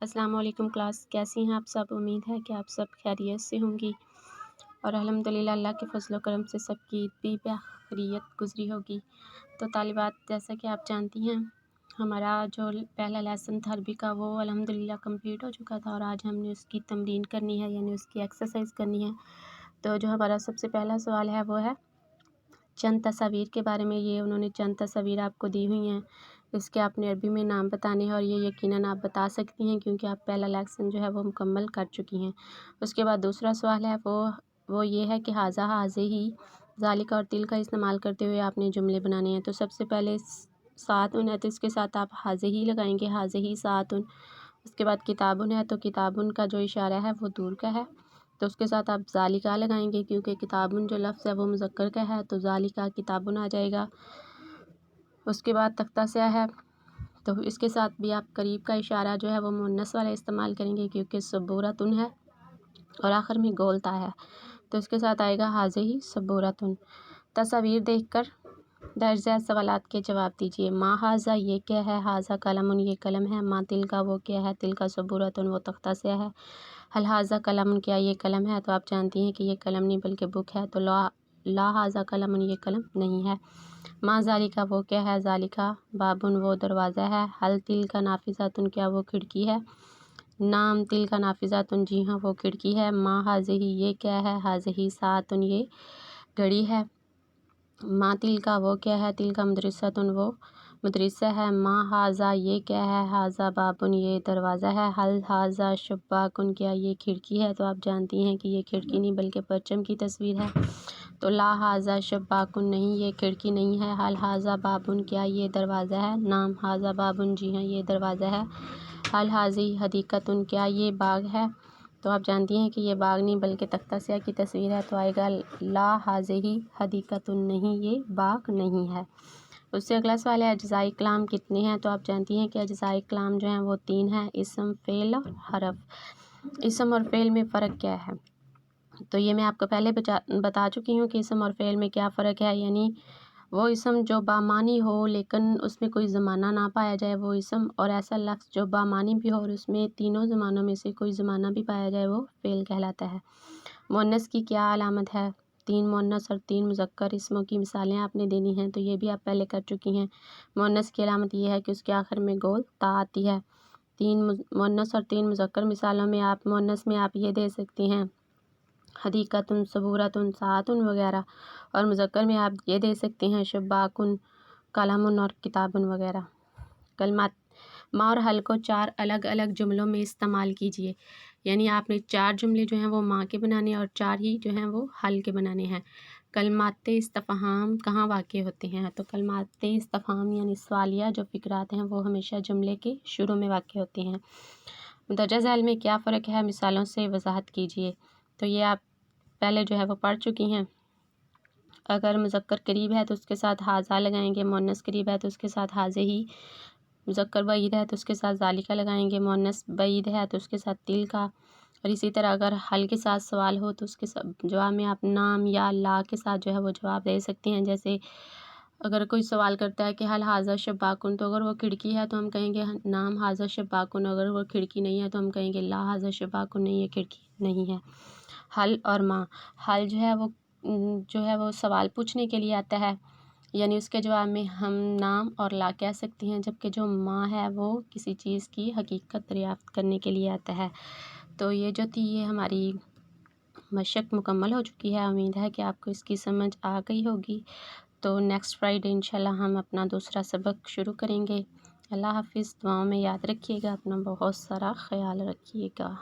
السلام علیکم کلاس، کیسی ہیں آپ سب؟ امید ہے کہ آپ سب خیریت سے ہوں گی اور الحمدللہ اللہ کے فضل و کرم سے سب کی عید بھی بخیریت گزری ہوگی۔ تو طالبات، جیسا کہ آپ جانتی ہیں، ہمارا جو پہلا لیسن تھا عربی کا وہ الحمدللہ کمپلیٹ ہو چکا تھا اور آج ہم نے اس کی تمرین کرنی ہے، یعنی اس کی ایکسرسائز کرنی ہے۔ تو جو ہمارا سب سے پہلا سوال ہے وہ ہے چند تصاویر کے بارے میں۔ یہ انہوں نے چند تصاویر آپ کو دی ہوئی ہیں، اس کے آپ نے عربی میں نام بتانے ہیں اور یہ یقیناً آپ بتا سکتی ہیں کیونکہ آپ پہلا لیسن جو ہے وہ مکمل کر چکی ہیں۔ اس کے بعد دوسرا سوال ہے وہ یہ ہے کہ حاذا حاضے ہی ذالک اور تل کا استعمال کرتے ہوئے آپ نے جملے بنانے ہیں۔ تو سب سے پہلے ساعتن ہے تو اس کے ساتھ آپ حاضے ہی لگائیں گے، حاضے ہی ساعتن۔ اس کے بعد کتابن ہے تو کتابن کا جو اشارہ ہے وہ دور کا ہے، تو اس کے ساتھ آپ ذالکہ لگائیں گے کیونکہ کتابن جو لفظ ہے وہ مذکر کا ہے، تو ذالکہ کتابن آ جائے گا۔ اس کے بعد تختہ سیاہ ہے تو اس کے ساتھ بھی آپ قریب کا اشارہ جو ہے وہ مؤنث والا استعمال کریں گے کیونکہ سبورتن ہے اور آخر میں گولتا ہے، تو اس کے ساتھ آئے گا حاضے ہی سبورتن۔ تصاویر دیکھ کر درج ذیل سوالات کے جواب دیجیے۔ ما حاذا یہ کیا ہے؟ حاذا قلم یہ قلم ہے۔ ما تلکا وہ کیا ہے؟ تلکا سبورتن وہ تختہ سیاہ ہے۔ حل حاذا قلم کیا یہ قلم ہے؟ تو آپ جانتی ہیں کہ یہ قلم نہیں بلکہ بک ہے، تو لا حاذا قلم یہ قلم نہیں ہے۔ ما ذالکہ وہ کیا ہے؟ ذالکہ بابن وہ دروازہ ہے۔ حل تلکا نافذۃ کیا وہ کھڑکی ہے؟ نعم تلکا نافذۃ جی ہاں وہ کھڑکی ہے۔ ما حاذہ یہ کیا ہے؟ حاذہ ساعۃ یہ گھڑی ہے۔ ما تلکا وہ کیا ہے؟ تلکا مدرسۃ وہ مدرسہ ہے۔ ما حاذا یہ کیا ہے؟ حاذا بابن یہ دروازہ ہے۔ حل حاذا شباکن کیا یہ کھڑکی ہے؟ تو آپ جانتی ہیں کہ یہ کھڑکی نہیں بلکہ پرچم کی تصویر ہے، تو لا حاذا شباکن نہیں یہ کھڑکی نہیں ہے۔ حل حاذا بابن کیا یہ دروازہ ہے؟ نعم حاذا بابن جی ہاں یہ دروازہ ہے۔ حل حاذہ حدیقۃ کیا یہ باغ ہے؟ تو آپ جانتی ہیں کہ یہ باغ نہیں بلکہ تختہ سیاہ کی تصویر ہے، تو آئے گا لا حاذہ حدیقۃ نہیں یہ باغ نہیں ہے۔ اس سے اگلا سوال ہے اجزائے کلام کتنے ہیں؟ تو آپ جانتی ہیں کہ اجزائے کلام جو ہیں وہ 3 ہیں، اسم، فعل اور حرف۔ اسم اور فعل میں فرق کیا ہے؟ تو یہ میں آپ کو پہلے بتا چکی ہوں کہ اسم اور فعل میں کیا فرق ہے، یعنی وہ اسم جو بامعنی ہو لیکن اس میں کوئی زمانہ نہ پایا جائے وہ اسم، اور ایسا لفظ جو بامعنی بھی ہو اور اس میں تینوں زمانوں میں سے کوئی زمانہ بھی پایا جائے وہ فعل کہلاتا ہے۔ مؤنث کی کیا علامت ہے؟ 3 مؤنث اور 3 مذکر اسموں کی مثالیں آپ نے دینی ہیں، تو یہ بھی آپ پہلے کر چکی ہیں۔ مؤنث کی علامت یہ ہے کہ اس کے آخر میں گول تا آتی ہے۔ 3 مؤنث اور 3 مذکر مثالوں میں آپ مؤنث میں آپ یہ دے سکتی ہیں حدیقۃ، سبورتن، ساعتن وغیرہ، اور مذکر میں آپ یہ دے سکتے ہیں شباکن، قلم اور کتابن وغیرہ۔ کلمات ما اور حل کو 4 الگ الگ جملوں میں استعمال کیجیے، یعنی آپ نے 4 جملے جو ہیں وہ ما کے بنانے اور 4 ہی جو ہیں وہ حل کے بنانے ہیں۔ کلمات استفہام کہاں واقع ہوتے ہیں؟ تو کلمات استفہام یعنی سوالیہ جو فقرات ہیں وہ ہمیشہ جملے کے شروع میں واقع ہوتے ہیں۔ مندرجہ ذیل میں کیا فرق ہے؟ مثالوں سے وضاحت کیجیے۔ تو یہ آپ پہلے جو ہے وہ پڑھ چکی ہیں۔ اگر مذکر قریب ہے تو اس کے ساتھ حاذا لگائیں گے، مؤنث قریب ہے تو اس کے ساتھ حاذہ ہی، مذکر بعید ہے تو اس کے ساتھ ذالکہ لگائیں گے، مؤنث بعید ہے تو اس کے ساتھ تلکا، اور اسی طرح اگر حل کے ساتھ سوال ہو تو اس کے جواب میں آپ نام یا لا کے ساتھ جو ہے وہ جواب دے سکتی ہیں۔ جیسے اگر کوئی سوال کرتا ہے کہ حل حاذا شباکن، تو اگر وہ کھڑکی ہے تو ہم کہیں گے نام حاذا شباکن، اگر وہ کھڑکی نہیں ہے تو ہم کہیں گے لا حاذا شباکن نہیں یہ کھڑکی نہیں ہے۔ حل اور ما، حل جو ہے وہ سوال پوچھنے کے لیے آتا ہے، یعنی اس کے جواب میں ہم نام اور لا کہہ سکتے ہیں، جبکہ جو ما ہے وہ کسی چیز کی حقیقت دریافت کرنے کے لیے آتا ہے۔ تو یہ جو تھی یہ ہماری مشق مکمل ہو چکی ہے، امید ہے کہ آپ کو اس کی سمجھ آ گئی ہوگی۔ تو نیکسٹ فرائیڈے انشاءاللہ ہم اپنا دوسرا سبق شروع کریں گے۔ اللہ حافظ، دعاؤں میں یاد رکھیے گا، اپنا بہت سارا خیال رکھیے گا۔